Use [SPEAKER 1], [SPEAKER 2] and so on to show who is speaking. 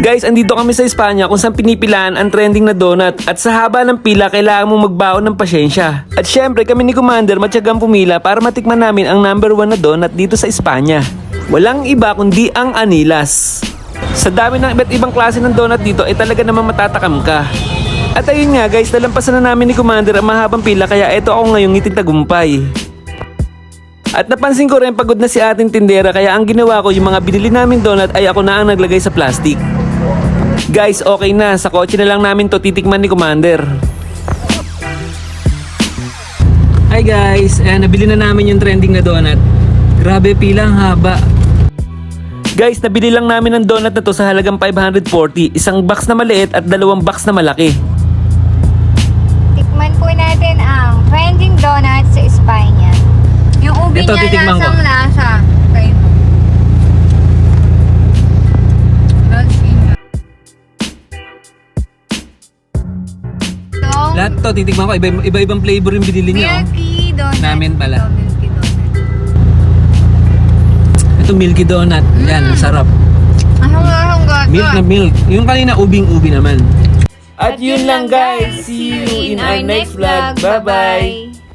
[SPEAKER 1] Guys, andito kami sa Espanya kung saan pinipilaan ang trending na donut at sa haba ng pila kailangan mong magbaon ng pasyensya. At syempre kami ni Commander matyagang pumila para matikman namin ang number 1 na donut dito sa Espanya. Walang iba kundi ang Anilas. Sa dami ng iba't ibang klase ng donut dito ay talaga naman matatakam ka. At ayun nga guys, nalampasan na namin ni Commander ang mahabang pila kaya eto ako ngayong ngiting tagumpay. At napansin ko rin pagod na si ating tindera kaya ang ginawa ko yung mga binili namin donut ay ako na ang naglagay sa plastic. Guys, okay na. Sa kotse na lang namin to titikman ni Commander. Hi guys, nabili na namin yung trending na donut. Grabe, pila ang haba. Guys, nabili lang namin ang donut na to sa halagang 540. Isang box na maliit at dalawang box na malaki.
[SPEAKER 2] Tikman po natin ang trending donut sa Espanya. Yung ubi
[SPEAKER 1] Ito,
[SPEAKER 2] niya
[SPEAKER 1] titikman ko.
[SPEAKER 2] lasang lasa. Okay.
[SPEAKER 1] Lahat to titikman ko. Iba-ibang flavor yung binili niya.
[SPEAKER 2] Milky donut.
[SPEAKER 1] Namin pala.
[SPEAKER 2] Ito, milky donut.
[SPEAKER 1] Ito milky donut. Yan, masarap.
[SPEAKER 2] Ahong gata.
[SPEAKER 1] Milk na milk. Yung kanina ubing-ubi naman. At yun lang guys. See you in our next vlog. Bye-bye.